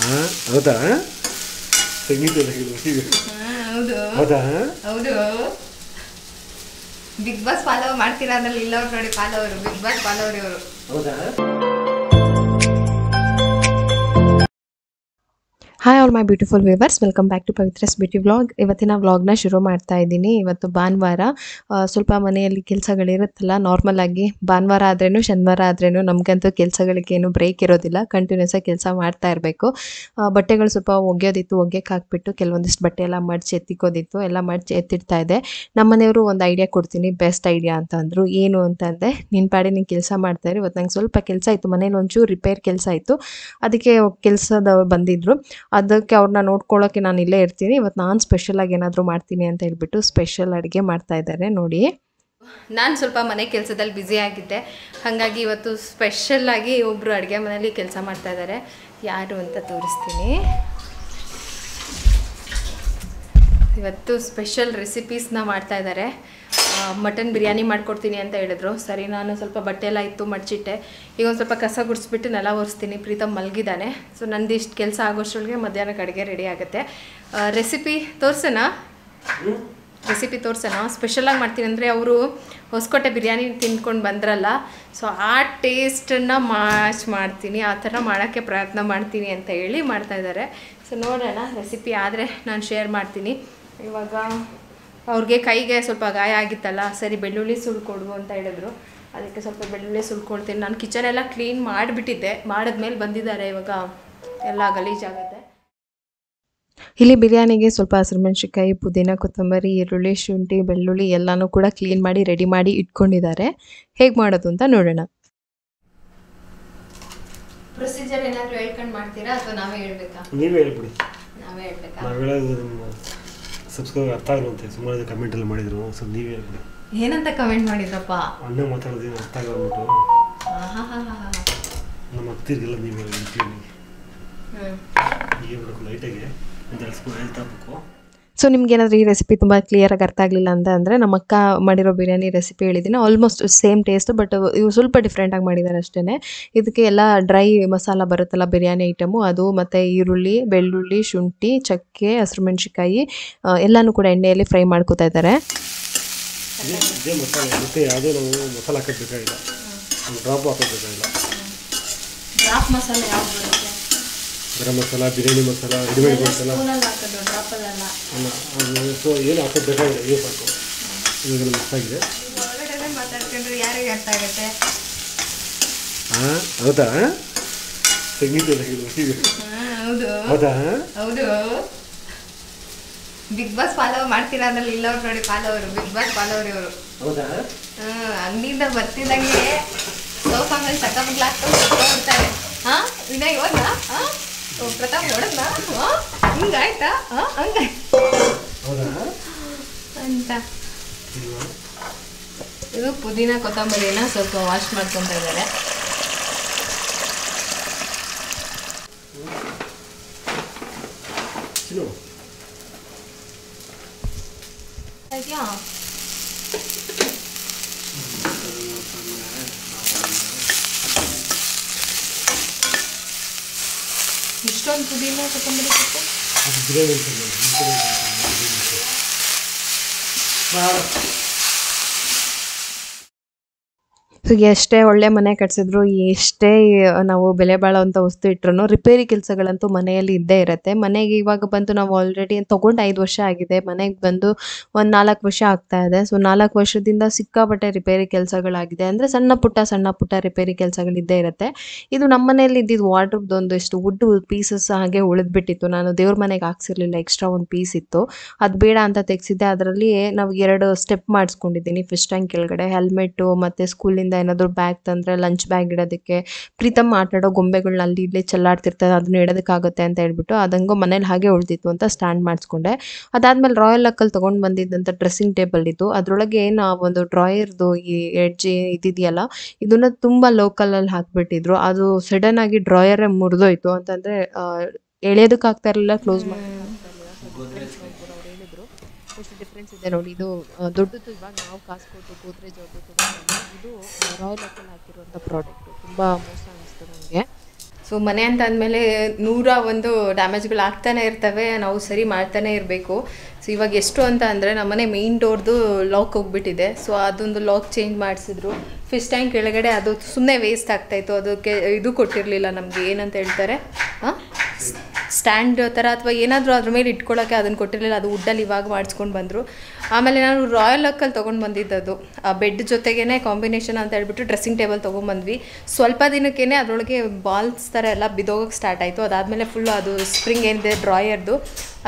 ಹಾಂ ಹೌದಾ ಸಂಗೀತ ಹೌದು ಹೌದಾ ಹೌದು ಬಿಗ್ ಬಾಸ್ ಫಾಲೋ ಮಾಡ್ತೀರಾ ಅದ್ರಲ್ಲಿ ಇಲ್ಲವ್ರು ನೋಡಿ ಫಾಲೋವರು ಬಿಗ್ ಬಾಸ್ ಫಾಲೋವರು ಇವರು ಹೌದಾ hi all my beautiful viewers, welcome back to Pavitra's beauty vlog. ಇವತ್ತಿನ ವ್ಲಾಗ್ನ ಶುರು ಮಾಡ್ತಾ ಇದ್ದೀನಿ. ಇವತ್ತು ಭಾನುವಾರ, ಸ್ವಲ್ಪ ಮನೆಯಲ್ಲಿ ಕೆಲಸಗಳಿರುತ್ತಲ್ಲ. ನಾರ್ಮಲ್ ಆಗಿ ಭಾನುವಾರ ಆದ್ರೇನು ಶನಿವಾರ ಆದ್ರೇನು ನಮಗಂತೂ ಕೆಲಸಗಳಿಗೇನು ಬ್ರೇಕ್ ಇರೋದಿಲ್ಲ. ಕಂಟಿನ್ಯೂಸ್ ಆಗಿ ಕೆಲಸ ಮಾಡ್ತಾ ಇರಬೇಕು. ಬಟ್ಟೆಗಳು ಸ್ವಲ್ಪ ಒಗೆಯೋದಿತ್ತು, ಒಗೆಯಕ್ಕೆ ಹಾಕ್ಬಿಟ್ಟು ಕೆಲವೊಂದಿಷ್ಟು ಬಟ್ಟೆ ಎಲ್ಲ ಮಡ್ಚಿ ಎತ್ತಿಕೋದಿತ್ತು, ಎಲ್ಲ ಮಡ್ಚಿ ಎತ್ತಿಡ್ತಾ ಇದ್ದೆ. ನಮ್ಮ ಮನೆಯವರು ಒಂದು ಐಡಿಯಾ ಕೊಡ್ತೀನಿ, ಬೆಸ್ಟ್ ಐಡಿಯಾ ಅಂತ ಅಂದರು. ಏನು ಅಂತಂದೆ, ನಿನ್ನ ಪಾಡಿ ನೀನು ಕೆಲಸ ಮಾಡ್ತಾಯಿರಿ. ಇವತ್ತು ನಂಗೆ ಸ್ವಲ್ಪ ಕೆಲಸ ಇತ್ತು, ಮನೇಲಿ ಒಂಚೂರು ರಿಪೇರ್ ಕೆಲಸ ಇತ್ತು, ಅದಕ್ಕೆ ಕೆಲಸದವ್ರು ಬಂದಿದ್ದರು. ಅದಕ್ಕೆ ಅವ್ರನ್ನ ನೋಡ್ಕೊಳ್ಳೋಕ್ಕೆ ನಾನು ಇಲ್ಲೇ ಇರ್ತೀನಿ. ಇವತ್ತು ನಾನು ಸ್ಪೆಷಲಾಗಿ ಏನಾದರೂ ಮಾಡ್ತೀನಿ ಅಂತ ಹೇಳ್ಬಿಟ್ಟು ಸ್ಪೆಷಲ್ ಅಡುಗೆ ಮಾಡ್ತಾ ಇದ್ದಾರೆ ನೋಡಿ. ನಾನು ಸ್ವಲ್ಪ ಮನೆ ಕೆಲಸದಲ್ಲಿ ಬ್ಯುಸಿ ಆಗಿದ್ದೆ, ಹಾಗಾಗಿ ಇವತ್ತು ಸ್ಪೆಷಲ್ಲಾಗಿ ಒಬ್ಬರು ಅಡುಗೆ ಮನೆಯಲ್ಲಿ ಕೆಲಸ ಮಾಡ್ತಾ ಇದ್ದಾರೆ. ಯಾರು ಅಂತ ತೋರಿಸ್ತೀನಿ. ಇವತ್ತು ಸ್ಪೆಷಲ್ ರೆಸಿಪೀಸ್ನ ಮಾಡ್ತಾ ಇದ್ದಾರೆ. ಮಟನ್ ಬಿರಿಯಾನಿ ಮಾಡ್ಕೊಡ್ತೀನಿ ಅಂತ ಹೇಳಿದ್ರು. ಸರಿ, ನಾನು ಸ್ವಲ್ಪ ಬಟ್ಟೆ ಎಲ್ಲ ಇತ್ತು ಮಡ್ಚಿಟ್ಟೆ. ಈಗ ಒಂದು ಸ್ವಲ್ಪ ಕಸ ಗುಡಿಸ್ಬಿಟ್ಟು ನೆಲ ಒರೆಸ್ತೀನಿ. ಪ್ರೀತಮ್ ಮಲಗಿದ್ದಾನೆ. ಸೊ ನಂದು ಇಷ್ಟು ಕೆಲಸ ಆಗೋಷ್ಟೊಳಗೆ ಮಧ್ಯಾಹ್ನಕ್ಕೆ ಅಡುಗೆ ರೆಡಿ ಆಗುತ್ತೆ. ರೆಸಿಪಿ ತೋರಿಸೋಣ, ಸ್ಪೆಷಲಾಗಿ ಮಾಡ್ತೀನಿ ಅಂದರೆ ಅವರು ಹೊಸಕೋಟೆ ಬಿರಿಯಾನಿ ತಿಂದ್ಕೊಂಡು ಬಂದ್ರಲ್ಲ, ಸೊ ಆ ಟೇಸ್ಟನ್ನು ಮ್ಯಾಚ್ ಮಾಡ್ತೀನಿ, ಆ ಥರ ಮಾಡೋಕ್ಕೆ ಪ್ರಯತ್ನ ಮಾಡ್ತೀನಿ ಅಂತ ಹೇಳಿ ಮಾಡ್ತಾಯಿದ್ದಾರೆ. ಸೊ ನೋಡೋಣ, ರೆಸಿಪಿ ಆದರೆ ನಾನು ಶೇರ್ ಮಾಡ್ತೀನಿ. ಇವಾಗ ಅವ್ರಿಗೆ ಕೈಗೆ ಸ್ವಲ್ಪ ಗಾಯ ಆಗಿತ್ತಲ್ಲ, ಸರಿ ಬೆಳ್ಳುಳ್ಳಿ ಸುಲ್ಕೊಡು ಅಂತ ಹೇಳಿದ್ರು. ಅದಕ್ಕೆ ಸ್ವಲ್ಪ ಬೆಳ್ಳುಳ್ಳಿ ಸುಲ್ಕೊಳ್ತೀನಿ. ನಾನು ಕಿಚನೆಲ್ಲ ಕ್ಲೀನ್ ಮಾಡಿಬಿಟ್ಟಿದ್ದೆ, ಮಾಡಿದ್ಮೇಲೆ ಬಂದಿದ್ದಾರೆ. ಇವಾಗ ಎಲ್ಲ ಗಲೀಜಾಗುತ್ತೆ. ಇಲ್ಲಿ ಬಿರಿಯಾನಿಗೆ ಸ್ವಲ್ಪ ಹಸಿರುಮೆಣಸಿನ್ಕಾಯಿ, ಪುದೀನ, ಕೊತ್ತಂಬರಿ, ಈರುಳ್ಳಿ, ಶುಂಠಿ, ಬೆಳ್ಳುಳ್ಳಿ ಎಲ್ಲನೂ ಕೂಡ ಕ್ಲೀನ್ ಮಾಡಿ ರೆಡಿ ಮಾಡಿ ಇಟ್ಕೊಂಡಿದ್ದಾರೆ. ಹೇಗೆ ಮಾಡೋದು ಅಂತ ನೋಡೋಣ. ಪ್ರೊಸೀಜರ್ ಏನಾದರೂ ಹೇಳ್ಕೊಂಡು ಮಾಡ್ತೀರಾ ಅಥವಾ ನಾವೇ ಹೇಳ್ಬೇಕಾ? ನೀವೇ ಹೇಳ್ಬಿಡಿ. ನಾವೇ ಹೇಳ್ಬೇಕಾ? ನಾವು ಹೇಳೋದು ನಿಮ್ಮ ಸಬ್ಸ್ಕ್ರೈಬ್ ಅರ್ಥ ಆಗುವಂತೆ ಸುಮಾರು ಕಮೆಂಟಲ್ಲಿ ಮಾಡಿದ್ರು. ಸ್ವಲ್ಪ ನೀವೇ ಹೇಳ್ಬಿಡಿ. ಏನಂತ ಕಮೆಂಟ್ ಮಾಡಿದ್ರಪ್ಪ? ಅಣ್ಣ ಮಾತಾಡೋದೇನು ಅರ್ಥ ಆಗ್ಬಿಟ್ಟು ನಮ್ಮ ಅತ್ತಿರಿಗೆಲ್ಲ ನೀವೇ ಹೇಳ್ತೀನಿ. ಹೀಗೆ ಬಿಡಬೇಕು, ಲೈಟಾಗಿ ಒಂದು 2 ಸ್ಪೂನ್ ಹೇಳ್ತಾ ಬೇಕು. ಸೊ ನಿಮ್ಗೇನಾದರೂ ಈ ರೆಸಿಪಿ ತುಂಬ ಕ್ಲಿಯರಾಗಿ ಅರ್ಥ ಆಗಲಿಲ್ಲ ಅಂತ ಅಂದರೆ, ನಮ್ಮ ಅಕ್ಕ ಮಾಡಿರೋ ಬಿರಿಯಾನಿ ರೆಸಿಪಿ ಹೇಳಿದ್ದೀನಿ. ಆಲ್ಮೋಸ್ಟ್ ಸೇಮ್ ಟೇಸ್ಟ್, ಬಟ್ ಇವು ಸ್ವಲ್ಪ ಡಿಫ್ರೆಂಟಾಗಿ ಮಾಡಿದ್ದಾರೆ ಅಷ್ಟೇ. ಇದಕ್ಕೆ ಎಲ್ಲ ಡ್ರೈ ಮಸಾಲ ಬರುತ್ತಲ್ಲ ಬಿರಿಯಾನಿ ಐಟಮು, ಅದು ಮತ್ತು ಈರುಳ್ಳಿ, ಬೆಳ್ಳುಳ್ಳಿ, ಶುಂಠಿ, ಚಕ್ಕೆ, ಹಸಿರುಮೆಣಸಿನ್ಕಾಯಿ ಎಲ್ಲನೂ ಕೂಡ ಎಣ್ಣೆಯಲ್ಲಿ ಫ್ರೈ ಮಾಡ್ಕೋತಾ ಇದ್ದಾರೆ. ಇದೇ ಮಸಾಲೆ, ಮತ್ತು ಯಾವುದೇ ನಾವು ಮಸಾಲ ಹಾಕೋದು ಬೇಕಾಗಿಲ್ಲ, ಒಂದು ಡ್ರಾಪ್ ಹಾಕೋದು ಬೇಕಾಗಿಲ್ಲ. ಡ್ರಾಪ್ ಮಸಾಲೆ ಯಾವ್ದು ಬರುತ್ತೆ? ಗರಂ ಮಸಾಲ, ಬಿರಿಯಾನಿ ಮಸಾಲ, ರೆಡಿಮೇಡ್ ಮಸಾಲ ಹಾಕೋದು, ಡ್ರಾಪಲ್ಲೆಲ್ಲ ಅದು. ಸೊ ಏನು ಹಾಕೋದು ಬೇಕಾಗಿಲ್ಲ, ಇದೇ ಸಾಕು. ಇವಾಗೆಲ್ಲ ಮಿಕ್ಸ್ ಆಗಿದೆ. ಒಳಗಡೆ ಮಾತಾಡ್ಕೊಂಡ್ರೆ ಯಾರಿಗೆ ಅರ್ಥ ಆಗುತ್ತೆ? ಹಾಂ ಹೌದಾ ಸಂಗೀತ ಹೌದು ಹೌದಾ ಹೌದು ಬಿಗ್ ಬಾಸ್ ಫಾಲೋ ಮಾಡ್ತೀರಾ ಅದ್ರಲ್ಲಿ ಇಲ್ಲವ್ರು ನೋಡಿ ಫಾಲೋವರು ಬಿಗ್ ಬಾಸ್ ಫಾಲೋವರು ಇವರು. ಹೌದಾ ಅಂಗಡಿಯಿಂದ ಬರ್ತಿದ್ದಂಗೆ ಸೋಫಾ ಮೇಲೆ ಸಕ್ಕಬಗ್ಲ ಹಾಕ್ತಾರೆ. ಹಾಂ ವಿನಯ್ ಹೋದ್ನಾ? ಹಾಂ ಪ್ರತಾಪ್ ಹೊಡೆದ್ನಾ? ಹಿಂಗಾಯ್ತಾ? ಹಂಗಾಯ್ತು ಅಂತ. ಇದು ಪುದೀನ ಕೊತ್ತಂಬರಿನ ಸ್ವಲ್ಪ ವಾಶ್ ಮಾಡ್ಕೊತಾ ಇದ್ದಾರೆ. ಇಷ್ಟೊಂದು ಪುದೀನ ಕೊತ್ತಂಬರಿ ಸೊಪ್ಪು ಸೊ ಎಷ್ಟೇ ಒಳ್ಳೆ ಮನೆ ಕಟ್ಸಿದ್ರು, ಎಷ್ಟೇ ನಾವು ಬೆಲೆ ಬಾಳೋವಂಥ ವಸ್ತು ಇಟ್ಟರು ರಿಪೇರಿ ಕೆಲಸಗಳಂತೂ ಮನೆಯಲ್ಲಿ ಇದ್ದೇ ಇರುತ್ತೆ. ಮನೆಗೆ ಇವಾಗ ಬಂದು ನಾವು ಆಲ್ರೆಡಿ ತೊಗೊಂಡು 5 ವರ್ಷ ಆಗಿದೆ, ಮನೆಗೆ ಬಂದು ಒಂದು 4 ವರ್ಷ ಆಗ್ತಾ ಇದೆ. ಸೊ 4 ವರ್ಷದಿಂದ ಸಿಕ್ಕಾಪಟ್ಟೆ ರಿಪೇರಿ ಕೆಲಸಗಳಾಗಿದೆ. ಅಂದರೆ ಸಣ್ಣ ಪುಟ್ಟ ರಿಪೇರಿ ಕೆಲಸಗಳಿದ್ದೇ ಇರುತ್ತೆ. ಇದು ನಮ್ಮ ಮನೆಯಲ್ಲಿ ಇದ್ದಿದ್ದು ವಾರ್ಡ್ರೋಬ್ದೊಂದು ಇಷ್ಟು ವುಡ್ ಪೀಸಸ್ ಹಾಗೆ ಉಳಿದ್ಬಿಟ್ಟಿತ್ತು. ನಾನು ದೇವ್ರ ಮನೆಗೆ ಹಾಕ್ಸಿರ್ಲಿಲ್ಲ, ಎಕ್ಸ್ಟ್ರಾ ಒಂದು ಪೀಸ್ ಇತ್ತು, ಅದು ಬೇಡ ಅಂತ ತೆಗೆಸಿದ್ದೆ. ಅದರಲ್ಲಿ ನಾವು 2 ಸ್ಟೆಪ್ ಮಾಡಿಸ್ಕೊಂಡಿದ್ದೀನಿ. ಫಿಶ್ ಟ್ಯಾಂಕ್ ಕೆಳಗಡೆ ಹೆಲ್ಮೆಟ್ಟು, ಮತ್ತು ಸ್ಕೂಲಿಂದ ಏನಾದರೂ ಬ್ಯಾಗ್ ತಂದರೆ ಲಂಚ್ ಬ್ಯಾಗ್ ಇಡೋದಕ್ಕೆ, ಪ್ರೀತಮ್ ಆಟಾಡೋ ಗೊಂಬೆಗಳನ್ನ ಅಲ್ಲಿ ಇಲ್ಲಿ ಚೆಲ್ಲಾಡ್ತಿರ್ತಾರೆ, ಅದನ್ನ ಇಡೋದಕ್ಕಾಗುತ್ತೆ ಅಂತ ಹೇಳ್ಬಿಟ್ಟು ಅದಂಗೋ ಮನೇಲಿ ಹಾಗೆ ಉಳಿದಿತ್ತು ಅಂತ ಸ್ಟ್ಯಾಂಡ್ ಮಾಡಿಸ್ಕೊಂಡೆ. ಅದಾದಮೇಲೆ ರಾಯಲ್ ಲಕ್ಕಲ್ಲಿ ತೊಗೊಂಡು ಬಂದಿದ್ದಂಥ ಡ್ರೆಸ್ಸಿಂಗ್ ಟೇಬಲ್ ಇತ್ತು. ಅದರೊಳಗೆ ಏನು ಒಂದು ಡ್ರಾಯರ್ದು ಈ ಎಡ್ಜ್ ಇದಿದೆಯಲ್ಲ, ಇದನ್ನು ತುಂಬ ಲೋಕಲಲ್ಲಿ ಹಾಕಿಬಿಟ್ಟಿದ್ರು. ಅದು ಸಡನ್ ಆಗಿ ಡ್ರಾಯರೇ ಮುರಿದೋಯ್ತು. ಅಂತಂದರೆ ಎಳೆಯೋದಕ್ಕಾಗ್ತಾ ಇರಲಿಲ್ಲ, ಕ್ಲೋಸ್ ಮಾಡಿ ಎಷ್ಟು ಡಿಫ್ರೆನ್ಸ್ ಇದೆ ನೋಡಿ. ಇದು ದೊಡ್ಡದು, ಇವಾಗ ನಾವು ಕಾಸು ಕೊಟ್ಟು ಗೋದ್ರೇಜ್ ಅವ್ರದ್ದು ತೊಗೊಂಡು, ಇದು ರಾಯಲ್ ಲಕ್ಕಲ್ಲಿ ಹಾಕಿರುವಂಥ ಪ್ರಾಡಕ್ಟು. ತುಂಬ ಮೋಸ ಅನಿಸ್ತು ನನಗೆ. ಸೊ ಮನೆ ಅಂತ ಅಂದಮೇಲೆ 101 ಡ್ಯಾಮೇಜ್ಗಳು ಆಗ್ತಾನೆ ಇರ್ತವೆ, ನಾವು ಸರಿ ಮಾಡ್ತಾನೆ ಇರಬೇಕು. ಸೊ ಇವಾಗ ಎಷ್ಟು ಅಂತ ಅಂದರೆ ನಮ್ಮನೆ ಮೇಯ್ನ್ ಡೋರ್ದು ಲಾಕ್ ಹೋಗ್ಬಿಟ್ಟಿದೆ. ಸೊ ಅದೊಂದು ಲಾಕ್ ಚೇಂಜ್ ಮಾಡಿಸಿದ್ರು. ಫಿಶ್ ಟ್ಯಾಂಕ್ ಕೆಳಗಡೆ ಅದು ಸುಮ್ಮನೆ ವೇಸ್ಟ್ ಆಗ್ತಾಯಿತ್ತು, ಅದಕ್ಕೆ ಇದು ಕೊಟ್ಟಿರಲಿಲ್ಲ ನಮಗೆ, ಏನಂತ ಹೇಳ್ತಾರೆ ಸ್ಟ್ಯಾಂಡ್ ಥರ ಅಥವಾ ಏನಾದರೂ ಅದ್ರ ಮೇಲೆ ಇಟ್ಕೊಳ್ಳೋಕ್ಕೆ ಅದನ್ನು ಕೊಟ್ಟಿರಲಿಲ್ಲ. ಅದು ವುಡ್ಡಲ್ಲಿ ಇವಾಗ ಮಾಡಿಸ್ಕೊಂಡು ಬಂದರು. ಆಮೇಲೆ ನಾನು ರಾಯಲ್ ಲಕ್ಕಲ್ಲಿ ತೊಗೊಂಡು ಬಂದಿದ್ದದು ಆ ಬೆಡ್ ಜೊತೆಗೇ ಕಾಂಬಿನೇಷನ್ ಅಂತ ಹೇಳ್ಬಿಟ್ಟು ಡ್ರೆಸ್ಸಿಂಗ್ ಟೇಬಲ್ ತೊಗೊಂಡ್ಬಂದ್ವಿ. ಸ್ವಲ್ಪ ದಿನಕ್ಕೇ ಅದರೊಳಗೆ ಬಾಲ್ಸ್ ಥರ ಎಲ್ಲ ಬಿದೋಗೋಕ್ಕೆ ಸ್ಟಾರ್ಟ್ ಆಯಿತು. ಅದಾದಮೇಲೆ ಫುಲ್ಲು ಅದು ಸ್ಪ್ರಿಂಗ್ ಏನಿದೆ ಡ್ರಾಯರ್ದು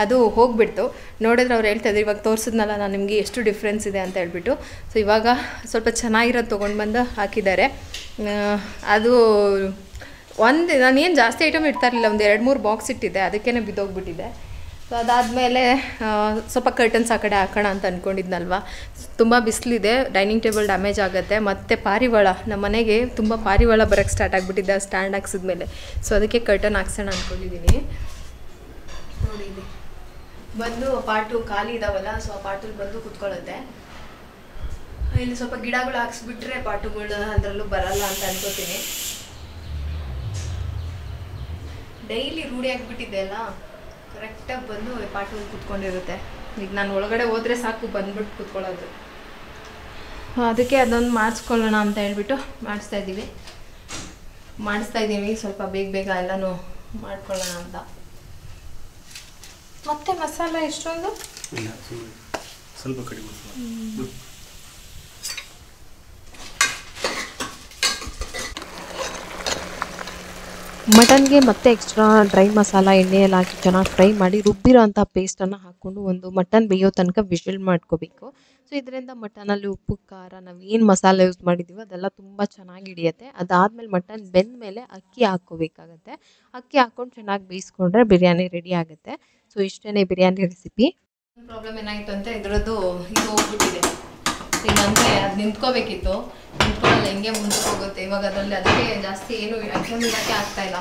ಅದು ಹೋಗಿಬಿಡ್ತು. ನೋಡಿದ್ರೆ ಅವ್ರು ಹೇಳ್ತಾಯಿದ್ರು, ಇವಾಗ ತೋರಿಸಿದ್ನಲ್ಲ ನಾನು ನಿಮಗೆ ಎಷ್ಟು ಡಿಫ್ರೆನ್ಸ್ ಇದೆ ಅಂತ ಹೇಳ್ಬಿಟ್ಟು. ಸೊ ಇವಾಗ ಸ್ವಲ್ಪ ಚೆನ್ನಾಗಿರೋದು ತೊಗೊಂಡು ಬಂದು ಹಾಕಿದ್ದಾರೆ. ಅದು ನಾನೇನು ಜಾಸ್ತಿ ಐಟಮ್ ಇಡ್ತಾ ಇರಲಿಲ್ಲ, ಒಂದು 2-3 ಬಾಕ್ಸ್ ಇಟ್ಟಿದ್ದೆ, ಅದಕ್ಕೇ ಬಿದ್ದೋಗ್ಬಿಟ್ಟಿದೆ. ಸೊ ಅದಾದಮೇಲೆ ಸ್ವಲ್ಪ ಕರ್ಟನ್ಸ್ ಆ ಕಡೆ ಹಾಕೋಣ ಅಂತ ಅಂದ್ಕೊಂಡಿದ್ನಲ್ವ. ತುಂಬ ಬಿಸಿಲಿದೆ, ಡೈನಿಂಗ್ ಟೇಬಲ್ ಡ್ಯಾಮೇಜ್ ಆಗುತ್ತೆ. ಮತ್ತು ಪಾರಿವಾಳ ನಮ್ಮ ಮನೆಗೆ ತುಂಬ ಪಾರಿವಾಳ ಬರೋಕ್ಕೆ ಸ್ಟಾರ್ಟ್ ಆಗಿಬಿಟ್ಟಿದೆ ಆ ಸ್ಟ್ಯಾಂಡ್ ಹಾಕ್ಸಿದ್ಮೇಲೆ. ಸೊ ಅದಕ್ಕೆ ಕರ್ಟನ್ ಹಾಕ್ಸೋಣ ಅಂದ್ಕೊಂಡಿದ್ದೀನಿ. ನೋಡಿ ಇಲ್ಲಿ ಬಂದು ಪಾಟು ಖಾಲಿ ಇದಾವಲ್ಲ, ಸೊ ಆ ಪಾಟಲ್ಲಿ ಬಂದು ಕುತ್ಕೊಳ್ಳುತ್ತೆ. ಇಲ್ಲಿ ಸ್ವಲ್ಪ ಗಿಡಗಳು ಹಾಕ್ಸ್ಬಿಟ್ರೆ ಪಾಟುಗಳು ಅದರಲ್ಲೂ ಬರಲ್ಲ ಅಂತ ಅನ್ಕೋತೀನಿ. ಡೈಲಿ ರೂಢಿ ಆಗಿಬಿಟ್ಟಿದೆ ಅಲ್ಲ, ಕರೆಕ್ಟಾಗಿ ಬಂದು ಪಾಟಲ್ಲಿ ಕುತ್ಕೊಂಡಿರುತ್ತೆ. ಈಗ ನಾನು ಒಳಗಡೆ ಹೋದರೆ ಸಾಕು ಬಂದ್ಬಿಟ್ಟು ಕುತ್ಕೊಳ್ಳೋದು. ಅದಕ್ಕೆ ಅದೊಂದು ಮಾಡಿಸ್ಕೊಳ್ಳೋಣ ಅಂತ ಹೇಳ್ಬಿಟ್ಟು ಮಾಡಿಸ್ತಾ ಇದ್ದೀವಿ. ಸ್ವಲ್ಪ ಬೇಗ ಎಲ್ಲನೂ ಮಾಡ್ಕೊಳ್ಳೋಣ ಅಂತ. ಮತ್ತೆ ಮಸಾಲ ಎಷ್ಟೊಂದು ಸ್ವಲ್ಪ ಕಡಿಮೆ. ಮಟನ್ಗೆ ಮತ್ತೆ ಎಕ್ಸ್ಟ್ರಾ ಡ್ರೈ ಮಸಾಲ ಎಣ್ಣೆಯಲ್ಲಿ ಹಾಕಿ ಚೆನ್ನಾಗಿ ಫ್ರೈ ಮಾಡಿ ರುಬ್ಬಿರೋ ಅಂಥ ಪೇಸ್ಟನ್ನು ಹಾಕ್ಕೊಂಡು ಒಂದು ಮಟನ್ ಬೇಯೋ ತನಕ ವಿಷಲ್ ಮಾಡ್ಕೋಬೇಕು. ಸೊ ಇದರಿಂದ ಮಟನಲ್ಲಿ ಉಪ್ಪು ಖಾರ ನಾವು ಏನು ಮಸಾಲೆ ಯೂಸ್ ಮಾಡಿದ್ದೀವೋ ಅದೆಲ್ಲ ತುಂಬ ಚೆನ್ನಾಗಿ ಹಿಡಿಯುತ್ತೆ. ಅದಾದಮೇಲೆ ಮಟನ್ ಬೆಂದ ಮೇಲೆ ಅಕ್ಕಿ ಹಾಕ್ಕೋಬೇಕಾಗತ್ತೆ. ಅಕ್ಕಿ ಹಾಕ್ಕೊಂಡು ಚೆನ್ನಾಗಿ ಬೇಯಿಸ್ಕೊಂಡ್ರೆ ಬಿರಿಯಾನಿ ರೆಡಿ ಆಗುತ್ತೆ. ಸೊ ಇಷ್ಟೇ ಬಿರಿಯಾನಿ ರೆಸಿಪಿ. ಪ್ರಾಬ್ಲಮ್ ಏನಾಯಿತು ಅಂತ ಇದರದ್ದು ಇದು ಹೋಗ್ಬಿಟ್ಟಿದೆ. ಇಲ್ಲಾಂದರೆ ಅದು ನಿಂತ್ಕೋಬೇಕಿತ್ತು, ನಿಂತ್ಕೊಳ್ಳಲ್ಲ, ಹಿಂಗೆ ಮುಂದಕ್ಕೆ ಹೋಗುತ್ತೆ. ಇವಾಗ ಅದರಲ್ಲಿ ಅದಕ್ಕೆ ಜಾಸ್ತಿ ಏನು ಐಟಮ್ ಇಡೋಕ್ಕೆ ಆಗ್ತಾಯಿಲ್ಲ.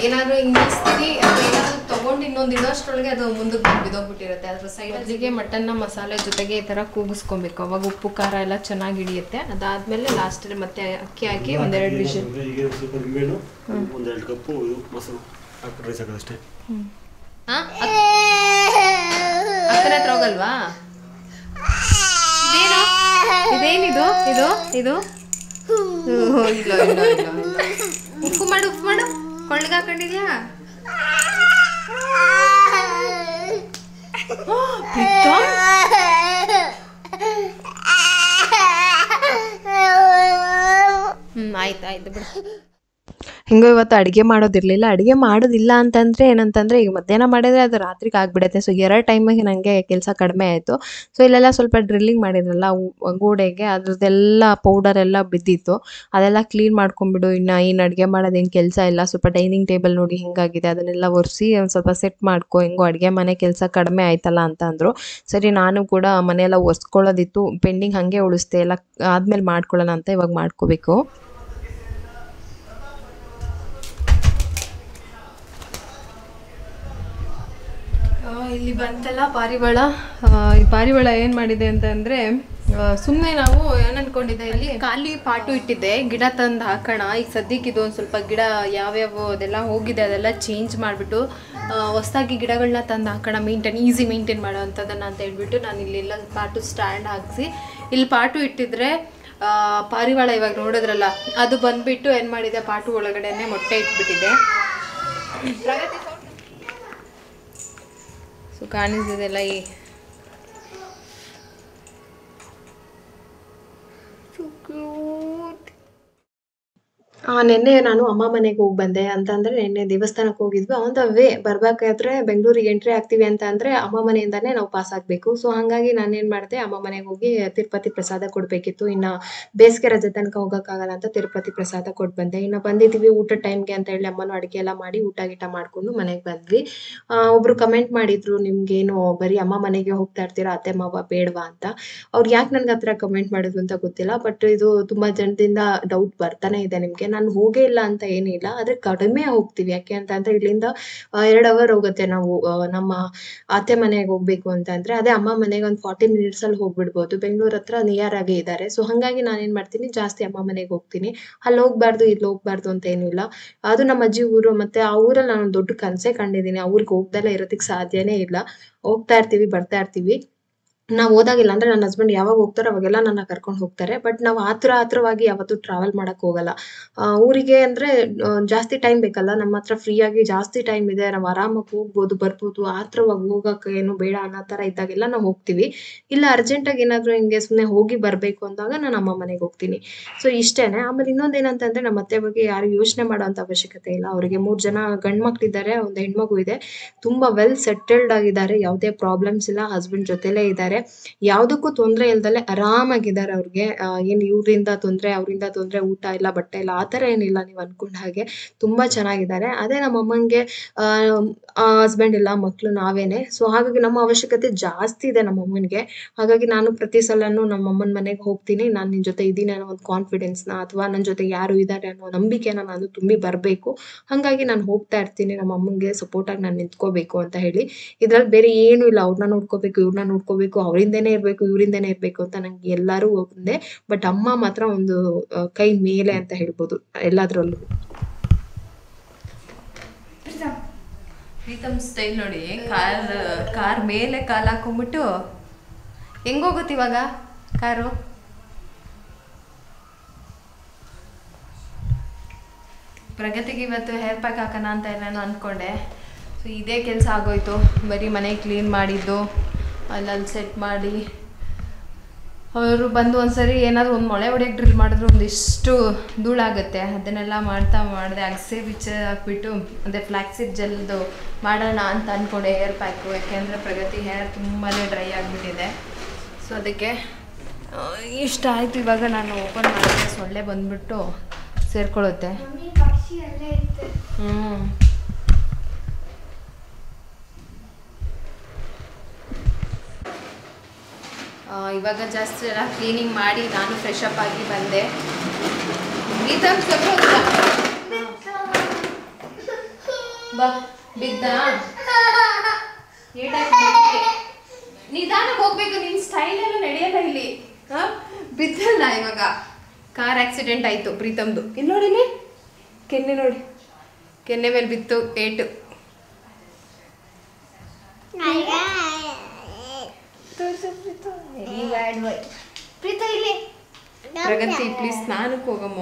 ಏನಾದರೂ ಹಿಂಗೆ ನಿಲ್ಲಿಸ್ತೀವಿ ಅಥವಾ ಏನಾದರೂ ತೊಗೊಂಡು ಇನ್ನೊಂದು ಇಡೋಷ್ಟರೊಳಗೆ ಅದು ಮುಂದಕ್ಕೆ ಬಂದು ಬಿದ್ದೋಗ್ಬಿಟ್ಟಿರುತ್ತೆ. ಅದ್ರ ಸೈಡಿಗೆ ಮಟನ್ನ ಮಸಾಲೆ ಜೊತೆಗೆ ಈ ಥರ ಕೂಗಿಸ್ಕೊಬೇಕು. ಅವಾಗ ಉಪ್ಪು ಖಾರ ಎಲ್ಲ ಚೆನ್ನಾಗಿ ಹಿಡಿಯುತ್ತೆ. ಅದಾದಮೇಲೆ ಲಾಸ್ಟಲ್ಲಿ ಮತ್ತೆ ಅಕ್ಕಿ ಹಾಕಿ 1-2 ವಿಷಲ್. ಒಂದೆರಡು ಕಪ್ಪು ಮೊಸರು ಹಾಕಿದ್ರೆ ಸಾಕಷ್ಟೇ. ಅಕ್ಕನ ಹತ್ರ ಹೋಗಲ್ವಾ? ಇದೇನಿದು ಇದು ಇದು ಇಲ್ಲ ಉಪ್ಪು ಮಾಡು ಕೊಳ್ಳಗ ಹಾಕೊಂಡಿದ್ಯಾ? ಆಯ್ತು ಬಿಡು. ಹಿಂಗೆ ಇವತ್ತು ಅಡುಗೆ ಮಾಡೋದಿರಲಿಲ್ಲ. ಅಡುಗೆ ಮಾಡೋದಿಲ್ಲ ಅಂತಂದರೆ ಏನಂತಂದರೆ ಈಗ ಮಧ್ಯಾಹ್ನ ಮಾಡಿದರೆ ಅದು ರಾತ್ರಿಗೆ ಆಗಿಬಿಡುತ್ತೆ. ಸೊ 2 ಟೈಮಿಗೆ ನನಗೆ ಕೆಲಸ ಕಡಿಮೆ ಆಯಿತು. ಸೊ ಇಲ್ಲೆಲ್ಲ ಸ್ವಲ್ಪ ಡ್ರಿಲ್ಲಿಂಗ್ ಮಾಡಿದ್ರಲ್ಲ ಗೋಡೆಗೆ, ಅದ್ರದ್ದೆಲ್ಲ ಪೌಡರೆಲ್ಲ ಬಿದ್ದಿತ್ತು. ಅದೆಲ್ಲ ಕ್ಲೀನ್ ಮಾಡ್ಕೊಂಬಿಡು, ಇನ್ನು ಅಡುಗೆ ಮಾಡೋದೇನು ಕೆಲಸ ಇಲ್ಲ. ಸ್ವಲ್ಪ ಡೈನಿಂಗ್ ಟೇಬಲ್ ನೋಡಿ ಹಿಂಗಾಗಿದೆ, ಅದನ್ನೆಲ್ಲ ಒರೆಸಿ ಒಂದು ಸ್ವಲ್ಪ ಸೆಟ್ ಮಾಡ್ಕೊ, ಹೆಂಗೋ ಅಡುಗೆ ಮನೆ ಕೆಲಸ ಕಡಿಮೆ ಆಯ್ತಲ್ಲ ಅಂತ ಅಂದರು. ಸರಿ, ನಾನು ಕೂಡ ಮನೆಯೆಲ್ಲ ಒರೆಸ್ಕೊಳ್ಳೋದಿತ್ತು, ಪೆಂಡಿಂಗ್ ಹಾಗೆ ಉಳಿಸ್ದೆ, ಎಲ್ಲ ಆದಮೇಲೆ ಮಾಡ್ಕೊಳ್ಳೋಣ ಅಂತ ಇವಾಗ ಮಾಡ್ಕೋಬೇಕು. ಇಲ್ಲಿ ಬಂತಲ್ಲ ಪಾರಿವಾಳ. ಈ ಪಾರಿವಾಳ ಏನು ಮಾಡಿದೆ ಅಂತಂದರೆ, ಸುಮ್ಮನೆ ನಾವು ಏನು ಅಂದ್ಕೊಂಡಿದ್ದೆ, ಇಲ್ಲಿ ಖಾಲಿ ಪಾಟು ಇಟ್ಟಿದ್ದೆ, ಗಿಡ ತಂದು ಹಾಕೋಣ. ಈಗ ಸದ್ಯಕ್ಕೆ ಇದು ಒಂದು ಸ್ವಲ್ಪ ಗಿಡ ಯಾವ್ಯಾವ ಅದೆಲ್ಲ ಹೋಗಿದೆ ಅದೆಲ್ಲ ಚೇಂಜ್ ಮಾಡಿಬಿಟ್ಟು ಹೊಸದಾಗಿ ಗಿಡಗಳನ್ನ ತಂದು ಹಾಕೋಣ, ಈಸಿ ಮೇಂಟೈನ್ ಮಾಡೋ ಅಂಥದ್ದನ್ನು ಅಂತ ಹೇಳ್ಬಿಟ್ಟು ನಾನು ಇಲ್ಲೆಲ್ಲ ಪಾಟು ಸ್ಟ್ಯಾಂಡ್ ಹಾಕಿಸಿ ಇಲ್ಲಿ ಪಾಟು ಇಟ್ಟಿದ್ರೆ ಪಾರಿವಾಳ ಇವಾಗ ನೋಡಿದ್ರಲ್ಲ ಅದು ಬಂದುಬಿಟ್ಟು ಏನು ಮಾಡಿದೆ, ಪಾಟು ಒಳಗಡೆನೆ ಮೊಟ್ಟೆ ಇಟ್ಬಿಟ್ಟಿದೆ. ಸೊ ಕಾಣಿಸಿದೆಲ್ಲ ಈ ನಿನ್ನೆ ನಾನು ಅಮ್ಮ ಮನೆಗೆ ಹೋಗಿ ಬಂದೆ. ಅಂತಂದರೆ ನಿನ್ನೆ ದೇವಸ್ಥಾನಕ್ಕೆ ಹೋಗಿದ್ವಿ. ಆನ್ ದ ವೇ ಬರಬೇಕಾದ್ರೆ ಬೆಂಗಳೂರಿಗೆ ಎಂಟ್ರಿ ಆಗ್ತೀವಿ ಅಂತ ಅಂದರೆ ಅಮ್ಮ ಮನೆಯಿಂದನೇ ನಾವು ಪಾಸ್ ಆಗಬೇಕು. ಸೊ ಹಾಗಾಗಿ ನಾನೇನು ಮಾಡಿದೆ, ಅಮ್ಮ ಮನೆಗೆ ಹೋಗಿ ತಿರುಪತಿ ಪ್ರಸಾದ ಕೊಡಬೇಕಿತ್ತು. ಇನ್ನು ಬೇಸಿಗೆ ರಜೆ ತನಕ ಹೋಗೋಕ್ಕಾಗಲ್ಲ ಅಂತ ತಿರುಪತಿ ಪ್ರಸಾದ ಕೊಟ್ಟು ಬಂದೆ. ಇನ್ನು ಬಂದಿದ್ದೀವಿ ಊಟದ ಟೈಮ್ಗೆ ಅಂತ ಹೇಳಿ ಅಮ್ಮನೂ ಅಡುಗೆ ಎಲ್ಲ ಮಾಡಿ ಊಟ ಮಾಡಿಕೊಂಡು ಮನೆಗೆ ಬಂದ್ವಿ. ಒಬ್ಬರು ಕಮೆಂಟ್ ಮಾಡಿದರು, ನಿಮಗೇನು ಬರೀ ಅಮ್ಮ ಮನೆಗೆ ಹೋಗ್ತಾ ಇರ್ತೀರಾ, ಅತ್ತೆ ಮಾವ ಬೇಡವಾ ಅಂತ. ಅವ್ರು ಯಾಕೆ ನನಗೆ ಆ ಥರ ಕಮೆಂಟ್ ಮಾಡಿದ್ರು ಅಂತ ಗೊತ್ತಿಲ್ಲ. ಬಟ್ ಇದು ತುಂಬ ಜನದಿಂದ ಡೌಟ್ ಬರ್ತಾನೆ ಇದೆ ನಿಮಗೆ. ನಾನು ಹೋಗೇ ಇಲ್ಲ ಅಂತ ಏನಿಲ್ಲ, ಆದರೆ ಕಡಿಮೆ ಹೋಗ್ತೀವಿ. ಯಾಕೆ ಅಂತಂದರೆ ಇಲ್ಲಿಂದ 2 ಅವರ್ ಹೋಗುತ್ತೆ ನಾವು ನಮ್ಮ ಅತ್ತೆ ಮನೆಗೆ ಹೋಗ್ಬೇಕು ಅಂತಂದರೆ. ಅದೇ ಅಮ್ಮ ಮನೆಗೆ ಒಂದು 40 ಮಿನಿಟ್ಸಲ್ಲಿ ಹೋಗ್ಬಿಡ್ಬೋದು. ಬೆಂಗಳೂರು ಹತ್ರ ನಿಯರ್ ಆಗೇ ಇದ್ದಾರೆ. ಸೊ ಹಾಗಾಗಿ ನಾನೇನು ಮಾಡ್ತೀನಿ, ಜಾಸ್ತಿ ಅಮ್ಮ ಮನೆಗೆ ಹೋಗ್ತೀನಿ. ಅಲ್ಲಿ ಹೋಗ್ಬಾರ್ದು ಇಲ್ಲಿ ಹೋಗ್ಬಾರ್ದು ಅಂತ ಏನಿಲ್ಲ. ಅದು ನಮ್ಮ ಅಜ್ಜಿ ಊರು, ಮತ್ತೆ ಆ ಊರಲ್ಲಿ ನಾನು ದೊಡ್ಡ ಕನಸೇ ಕಂಡಿದ್ದೀನಿ. ಆ ಊರಿಗೆ ಹೋಗ್ದಲೇ ಇರೋದಕ್ಕೆ ಸಾಧ್ಯನೇ ಇಲ್ಲ. ಹೋಗ್ತಾ ಇರ್ತೀವಿ, ಬರ್ತಾ ಇರ್ತೀವಿ. ನಾವು ಹೋದಾಗಿಲ್ಲ ಅಂದ್ರೆ ನನ್ನ ಹಸ್ಬೆಂಡ್ ಯಾವಾಗ ಹೋಗ್ತಾರೋ ಅವಾಗೆಲ್ಲ ನನ್ನ ಕರ್ಕೊಂಡು ಹೋಗ್ತಾರೆ. ಬಟ್ ನಾವು ಆತುರವಾಗಿ ಯಾವತ್ತೂ ಟ್ರಾವೆಲ್ ಮಾಡಕ್ ಹೋಗಲ್ಲ. ಊರಿಗೆ ಅಂದ್ರೆ ಜಾಸ್ತಿ ಟೈಮ್ ಬೇಕಲ್ಲ. ನಮ್ಮ ಹತ್ರ ಫ್ರೀಯಾಗಿ ಜಾಸ್ತಿ ಟೈಮ್ ಇದೆ, ನಾವು ಆರಾಮಾಗಿ ಹೋಗ್ಬೋದು ಬರ್ಬೋದು. ಆತುರವಾಗಿ ಹೋಗಕ್ಕೆ ಏನು ಬೇಡ ಅನ್ನೋ ಥರ ಇದ್ದಾಗೆಲ್ಲ ನಾವು ಹೋಗ್ತೀವಿ. ಇಲ್ಲ ಅರ್ಜೆಂಟಾಗಿ ಏನಾದರೂ ಹಿಂಗೆ ಸುಮ್ಮನೆ ಹೋಗಿ ಬರಬೇಕು ಅಂದಾಗ ನಾನು ಅಮ್ಮ ಮನೆಗೆ ಹೋಗ್ತೀನಿ. ಸೊ ಇಷ್ಟೇನೆ. ಆಮೇಲೆ ಇನ್ನೊಂದೇನಂತಂದ್ರೆ ನಮ್ಮ ಅತ್ತೆ ಬಗ್ಗೆ ಯಾರು ಯೋಚನೆ ಮಾಡೋಂಥ ಅವಶ್ಯಕತೆ ಇಲ್ಲ. ಅವರಿಗೆ 3 ಜನ ಗಂಡು ಮಕ್ಳಿದ್ದಾರೆ, ಒಂದು ಹೆಣ್ಮಗು ಇದೆ. ತುಂಬಾ ವೆಲ್ ಸೆಟಲ್ಡ್ ಆಗಿದ್ದಾರೆ, ಯಾವುದೇ ಪ್ರಾಬ್ಲಮ್ಸ್ ಇಲ್ಲ. ಹಸ್ಬೆಂಡ್ ಜೊತೆಲೇ ಇದ್ದಾರೆ, ಯಾವುದಕ್ಕೂ ತೊಂದರೆ ಇಲ್ದಲೆ ಆರಾಮಾಗಿದ್ದಾರೆ. ಅವ್ರಿಗೆ ಏನು ಇವರಿಂದ ತೊಂದರೆ ಅವರಿಂದ ತೊಂದರೆ, ಊಟ ಇಲ್ಲ ಬಟ್ಟೆ ಇಲ್ಲ ಆ ಥರ ಏನಿಲ್ಲ ನೀವು ಅನ್ಕೊಂಡ ಹಾಗೆ. ತುಂಬಾ ಚೆನ್ನಾಗಿದ್ದಾರೆ. ಅದೇ ನಮ್ಮ ಅಮ್ಮಂಗೆ ಹಸ್ಬೆಂಡ್ ಇಲ್ಲ, ಮಕ್ಕಳು ನಾವೇನೆ. ಸೊ ಹಾಗಾಗಿ ನಮ್ಮ ಅವಶ್ಯಕತೆ ಜಾಸ್ತಿ ಇದೆ ನಮ್ಮ ಅಮ್ಮನಿಗೆ. ಹಾಗಾಗಿ ನಾನು ಪ್ರತಿ ಸಲನೂ ನಮ್ಮ ಅಮ್ಮನ ಮನೆಗೆ ಹೋಗ್ತೀನಿ. ನಾನು ನಿನ್ನ ಜೊತೆ ಇದ್ದೀನಿ ಅನ್ನೋ ಒಂದು ಕಾನ್ಫಿಡೆನ್ಸ್ನ, ಅಥವಾ ನನ್ನ ಜೊತೆ ಯಾರು ಇದ್ದಾರೆ ಅನ್ನೋ ನಂಬಿಕೆನ ನಾನು ತುಂಬಿ ಬರಬೇಕು. ಹಾಗಾಗಿ ನಾನು ಹೋಗ್ತಾ ಇರ್ತೀನಿ, ನಮ್ಮ ಅಮ್ಮಂಗೆ ಸಪೋರ್ಟಾಗಿ ನಾನು ನಿಂತ್ಕೋಬೇಕು ಅಂತ ಹೇಳಿ. ಇದ್ರಲ್ಲಿ ಬೇರೆ ಏನೂ ಇಲ್ಲ. ಅವ್ರನ್ನ ನೋಡ್ಕೋಬೇಕು, ಇವ್ರನ್ನ ನೋಡ್ಕೋಬೇಕು, ಅವರಿಂದನೇ ಇರಬೇಕು, ಇವರಿಂದನೇ ಇರಬೇಕು ಅಂತ ನಂಗೆ ಎಲ್ಲರೂ ಒಂದೇ. ಬಟ್ ಅಮ್ಮ ಮಾತ್ರ ಒಂದು ಕೈ ಮೇಲೆ ಅಂತ ಹೇಳ್ಬೋದು ಎಲ್ಲದರಲ್ಲೂ. ಪ್ರೀತಮ್ ಸ್ಟೈಲ್ ನೋಡಿ, ಕಾರ್ ಮೇಲೆ ಕಾಲು ಹಾಕೊಂಡ್ಬಿಟ್ಟು ಹೆಂಗೋಗುತ್ತೆ ಇವಾಗ ಕಾರು. ಪ್ರಗತಿಗೆ ಇವತ್ತು ಹೇರ್ ಪ್ಯಾಕ್ ಹಾಕೋಣ ಅಂತ ನಾನು ಅಂದ್ಕೊಂಡೆ. ಸೊ ಇದೇ ಕೆಲಸ ಆಗೋಯ್ತು. ಬರೀ ಮನೆ ಕ್ಲೀನ್ ಮಾಡಿದ್ದು, ಅಲ್ಲಲ್ಲಿ ಸೆಟ್ ಮಾಡಿ, ಅವರು ಬಂದು ಒಂದ್ಸರಿ ಏನಾದರೂ ಒಂದು ಮೊಳೆ ಹೊಡೆಯೋಕ್ಕೆ ಡ್ರಿಲ್ ಮಾಡಿದ್ರು ಒಂದಿಷ್ಟು ಧೂಳಾಗುತ್ತೆ. ಅದನ್ನೆಲ್ಲ ಮಾಡಿದೆ. ಅಗಸೆ ಬೀಜ ಹಾಕ್ಬಿಟ್ಟು ಅದೇ ಫ್ಲ್ಯಾಕ್ಸೀಡ್ ಜೆಲ್ದು ಮಾಡೋಣ ಅಂತ ಅಂದ್ಕೊಂಡೆ ಹೇರ್ ಪ್ಯಾಕು. ಯಾಕೆಂದರೆ ಪ್ರಗತಿ ಹೇರ್ ತುಂಬಾ ಡ್ರೈ ಆಗಿಬಿಟ್ಟಿದೆ. ಸೊ ಅದಕ್ಕೆ ಇಷ್ಟ ಆಯಿತು. ಇವಾಗ ನಾನು ಓಪನ್ ಮಾಡಿದ್ರೆ ಸೊಳ್ಳೆ ಬಂದುಬಿಟ್ಟು ಸೇರ್ಕೊಳ್ಳುತ್ತೆ. ಇವಾಗ ಜಾಸ್ತಿ ಎಲ್ಲ ಕ್ಲೀನಿಂಗ್ ಮಾಡಿ ನಾನು ಫ್ರೆಶ್ ಅಪ್ ಆಗಿ ಬಂದೆ. ಬಾ ಬಿದ್ದ ನಿಧಾನಕ್ಕೆ ಹೋಗ್ಬೇಕು. ನಿನ್ನ ಸ್ಟೈಲ್ ಎಲ್ಲ ನಡೆಯಲ್ಲ ಇಲ್ಲಿ. ಬಿದ್ದಲ್ಲ ಇವಾಗ. ಕಾರ್ ಆಕ್ಸಿಡೆಂಟ್ ಆಯಿತು ಪ್ರೀತಮ್ದು. ಇಲ್ಲಿ ನೋಡಿ, ಇಲ್ಲಿ ಕೆನ್ನೆ ನೋಡಿ, ಕೆನ್ನೆ ಮೇಲೆ ಬಿತ್ತು ಏಟು. ಪ್ರಗತಿ ಪ್ಲೀಸ್ ಸ್ನಾನಕ್ಕೆ ಹೋಗಮ್ಮ.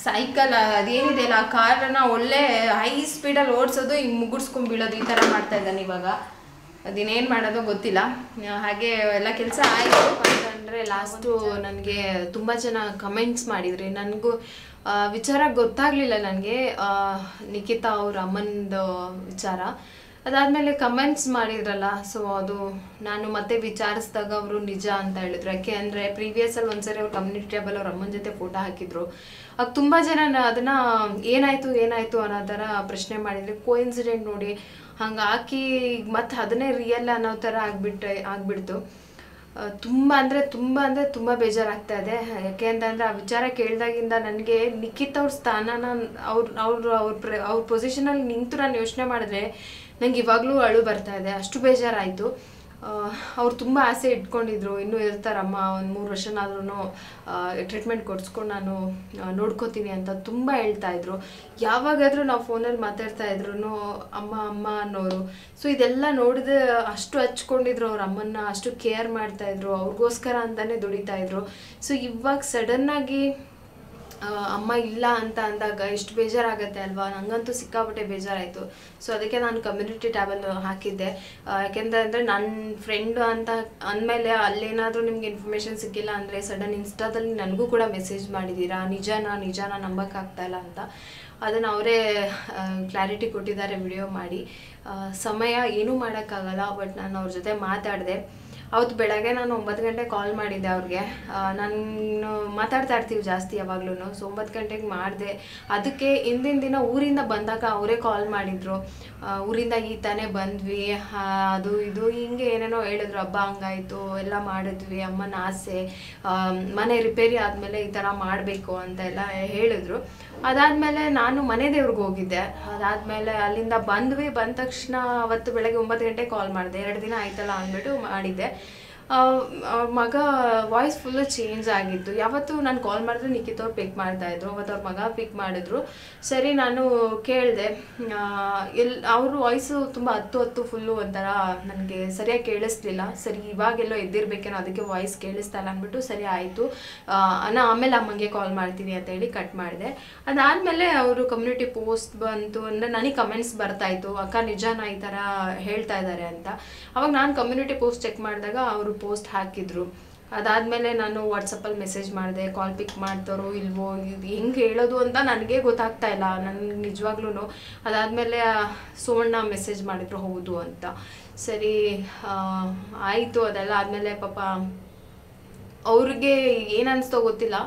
ಸೈಕಲ್ ಅದೇನಿದೆ ಅಲ್ಲ, ಆ ಕಾರನ್ನ ಒಳ್ಳೆ ಹೈ ಸ್ಪೀಡಲ್ಲಿ ಓಡಿಸೋದು, ಹಿಂಗೆ ಮುಗುಡ್ಸ್ಕೊಂಡ್ ಬೀಳೋದು, ಈ ಥರ ಮಾಡ್ತಾ ಇದ್ದಾನೆ ಇವಾಗ. ಅದಿನ್ನೇನು ಮಾಡೋದೋ ಗೊತ್ತಿಲ್ಲ. ಹಾಗೆ ಎಲ್ಲ ಕೆಲಸ ಆಯಿತು ಅಂತಂದರೆ ಲಾಸ್ಟು ನನಗೆ ತುಂಬ ಜನ ಕಮೆಂಟ್ಸ್ ಮಾಡಿದ್ರಿ. ನನಗೂ ವಿಚಾರ ಗೊತ್ತಾಗಲಿಲ್ಲ ನನಗೆ, ನಿಖಿತಾ ಅವ್ರ ಅಮ್ಮನದು ವಿಚಾರ. ಅದಾದಮೇಲೆ ಕಮೆಂಟ್ಸ್ ಮಾಡಿದ್ರಲ್ಲ, ಸೊ ಅದು ನಾನು ಮತ್ತೆ ವಿಚಾರಿಸಿದಾಗ ಅವರು ನಿಜ ಅಂತ ಹೇಳಿದ್ರು. ಯಾಕೆ ಅಂದರೆ ಪ್ರೀವಿಯಸಲ್ಲಿ ಒಂದ್ಸರಿ ಅವ್ರು ಕಮ್ಯುನಿಟಿ ಟ್ಯಾಬಲ್ಲಿ ಅವ್ರ ಅಮ್ಮನ ಜೊತೆ ಫೋಟೋ ಹಾಕಿದ್ರು. ಆಗ ತುಂಬ ಜನ ಅದನ್ನು ಏನಾಯಿತು ಅನ್ನೋ ಥರ ಪ್ರಶ್ನೆ ಮಾಡಿದರೆ, ಕೋಇನ್ಸಿಡೆಂಟ್ ನೋಡಿ ಹಂಗೆ ಹಾಕಿ ಮತ್ತು ಅದನ್ನೇ ರಿಯಲ್ ಅನ್ನೋ ಥರ ಆಗ್ಬಿಡ್ತು. ತುಂಬ ಬೇಜಾರಾಗ್ತಾ ಇದೆ. ಯಾಕೆ ಅಂತಂದರೆ ಆ ವಿಚಾರ ಕೇಳಿದಾಗಿಂದ ನನಗೆ ನಿಖಿತ್ ಅವ್ರ ಸ್ಥಾನನ ಅವ್ರ ಪೊಸಿಷನಲ್ಲಿ ನಿಂತು ನಾನು ಯೋಚನೆ ಮಾಡಿದ್ರೆ ನಂಗೆ ಇವಾಗಲೂ ಅಳು ಬರ್ತಾ ಇದೆ. ಅಷ್ಟು ಬೇಜಾರಾಯಿತು. ಅವ್ರು ತುಂಬ ಆಸೆ ಇಟ್ಕೊಂಡಿದ್ರು, ಇನ್ನೂ ಇರ್ತಾರಮ್ಮ ಒಂದು 3 ವರ್ಷನಾದ್ರೂ ಟ್ರೀಟ್ಮೆಂಟ್ ಕೊಡಿಸ್ಕೊಂಡು ನಾನು ನೋಡ್ಕೋತೀನಿ ಅಂತ ತುಂಬ ಹೇಳ್ತಾಯಿದ್ರು. ಯಾವಾಗಾದರೂ ನಾವು ಫೋನಲ್ಲಿ ಮಾತಾಡ್ತಾಯಿದ್ರು ಅಮ್ಮ ಅನ್ನೋರು. ಸೊ ಇದೆಲ್ಲ ನೋಡಿದ್ರೆ ಅಷ್ಟು ಹಚ್ಕೊಂಡಿದ್ರು ಅವ್ರ ಅಮ್ಮನ್ನ, ಅಷ್ಟು ಕೇರ್ ಮಾಡ್ತಾಯಿದ್ರು, ಅವ್ರಿಗೋಸ್ಕರ ಅಂತಲೇ ದುಡಿತಾಯಿದ್ರು. ಸೊ ಇವಾಗ ಸಡನ್ನಾಗಿ ಅಮ್ಮ ಇಲ್ಲ ಅಂತ ಅಂದಾಗ ಎಷ್ಟು ಬೇಜಾರಾಗುತ್ತೆ ಅಲ್ವಾ. ನನಗಂತೂ ಸಿಕ್ಕಾಪಟ್ಟೆ ಬೇಜಾರಾಯಿತು. ಸೊ ಅದಕ್ಕೆ ನಾನು ಕಮ್ಯುನಿಟಿ ಟ್ಯಾಬಲ್ಲಿ ಹಾಕಿದ್ದೆ. ಯಾಕೆಂದರೆ ನನ್ನ ಫ್ರೆಂಡು ಅಂತ ಅಂದಮೇಲೆ ಅಲ್ಲೇನಾದರೂ ನಿಮ್ಗೆ ಇನ್ಫಾರ್ಮೇಷನ್ ಸಿಕ್ಕಿಲ್ಲ ಅಂದರೆ ಸಡನ್ ಇನ್ಸ್ಟಾದಲ್ಲಿ ನನಗೂ ಕೂಡ ಮೆಸೇಜ್ ಮಾಡಿದ್ದೀರಾ, ನಿಜಾನ ನಂಬೋಕ್ಕಾಗ್ತಾಯಿಲ್ಲ ಅಂತ. ಅದನ್ನು ಅವರೇ ಕ್ಲಾರಿಟಿ ಕೊಟ್ಟಿದ್ದಾರೆ ವಿಡಿಯೋ ಮಾಡಿ. ಸಮಯ ಏನೂ ಮಾಡೋಕ್ಕಾಗಲ್ಲ, ಬಟ್ ನಾನು ಅವ್ರ ಜೊತೆ ಮಾತಾಡಿದೆ. ಅವತ್ತು ಬೆಳಗ್ಗೆ ನಾನು 9 ಗಂಟೆಗೆ ಕಾಲ್ ಮಾಡಿದ್ದೆ ಅವ್ರಿಗೆ. ನಾನು ಮಾತಾಡ್ತಾ ಇರ್ತೀವಿ ಜಾಸ್ತಿ ಯಾವಾಗ್ಲೂ. ಸೊ 9 ಗಂಟೆಗೆ ಮಾಡಿದೆ. ಅದಕ್ಕೆ ಹಿಂದಿನ ದಿನ ಊರಿಂದ ಬಂದಾಗ ಅವರೇ ಕಾಲ್ ಮಾಡಿದ್ರು. ಊರಿಂದ ಈ ತಾನೇ ಬಂದ್ವಿ, ಅದು ಇದು ಹಿಂಗೆ ಏನೇನೋ ಹೇಳಿದ್ರು. ಹಬ್ಬ ಹಂಗಾಯಿತು, ಎಲ್ಲ ಮಾಡಿದ್ವಿ, ಅಮ್ಮನ ಆಸೆ, ಮನೆ ರಿಪೇರಿ ಆದಮೇಲೆ ಈ ಥರ ಮಾಡಬೇಕು ಅಂತ ಎಲ್ಲ ಹೇಳಿದ್ರು. ಅದಾದಮೇಲೆ ನಾನು ಮನೆ ದೇವ್ರಿಗೆ ಹೋಗಿದ್ದೆ. ಅದಾದಮೇಲೆ ಅಲ್ಲಿಂದ ಬಂದ್ವಿ. ಬಂದ ತಕ್ಷಣ ಅವತ್ತು ಬೆಳಗ್ಗೆ 9 ಗಂಟೆಗೆ ಕಾಲ್ ಮಾಡಿದೆ. 2 ದಿನ ಆಯ್ತಲ್ಲ ಅಂದ್ಬಿಟ್ಟು ಮಾಡಿದ್ದೆ. ಅವ್ರ ಮಗ ವಾಯ್ಸ್ ಫುಲ್ಲು ಚೇಂಜ್ ಆಗಿತ್ತು. ಯಾವತ್ತು ನಾನು ಕಾಲ್ ಮಾಡಿದ್ರೆ ನಿಖಿತ್ ಅವ್ರು ಪಿಕ್ ಮಾಡ್ತಾಯಿದ್ರು. ಅವತ್ತು ಅವ್ರ ಮಗ ಪಿಕ್ ಮಾಡಿದ್ರು. ಸರಿ ನಾನು ಕೇಳಿದೆ, ಅವ್ರ ವಾಯ್ಸು ತುಂಬ ಹತ್ತು ಫುಲ್ಲು ಒಂಥರ ನನಗೆ ಸರಿಯಾಗಿ ಕೇಳಿಸ್ಲಿಲ್ಲ. ಸರಿ ಇವಾಗೆಲ್ಲೋ ಎದ್ದಿರ್ಬೇಕೇನೋ, ಅದಕ್ಕೆ ವಾಯ್ಸ್ ಕೇಳಿಸ್ತಾ ಇಲ್ಲ ಅಂದ್ಬಿಟ್ಟು ಸರಿ ಆಯಿತು ಆಮೇಲೆ ಅಮ್ಮಂಗೆ ಕಾಲ್ ಮಾಡ್ತೀನಿ ಅಂತ ಹೇಳಿ ಕಟ್ ಮಾಡಿದೆ. ಅದಾದಮೇಲೆ ಅವರು ಕಮ್ಯುನಿಟಿ ಪೋಸ್ಟ್ ಬಂತು ಅಂದರೆ ನನಗೆ ಕಮೆಂಟ್ಸ್ ಬರ್ತಾಯಿತ್ತು, ಅಕ್ಕ ನಿಜಾನ ಈ ಥರ ಹೇಳ್ತಾ ಇದ್ದಾರೆ ಅಂತ. ಅವಾಗ ನಾನು ಕಮ್ಯುನಿಟಿ ಪೋಸ್ಟ್ ಚೆಕ್ ಮಾಡಿದಾಗ ಅವರು ಪೋಸ್ಟ್ ಹಾಕಿದ್ರು. ಅದಾದಮೇಲೆ ನಾನು ವಾಟ್ಸಪ್ಪಲ್ಲಿ ಮೆಸೇಜ್ ಮಾಡಿದೆ, ಕಾಲ್ ಪಿಕ್ ಮಾಡ್ತಾರೋ ಇಲ್ವೋ, ಇದು ಹೆಂಗೆ ಹೇಳೋದು ಅಂತ ನನಗೆ ಗೊತ್ತಾಗ್ತಾ ಇಲ್ಲ ನನಗೆ ನಿಜವಾಗ್ಲೂ. ಅದಾದಮೇಲೆ ಸುವರ್ಣ ಮೆಸೇಜ್ ಮಾಡಿದ್ರು ಹೌದು ಅಂತ. ಸರಿ ಆಯಿತು. ಅದೆಲ್ಲ ಆದಮೇಲೆ ಪಾಪ ಅವ್ರಿಗೆ ಏನು ಅನಿಸ್ತೋ ಗೊತ್ತಿಲ್ಲ,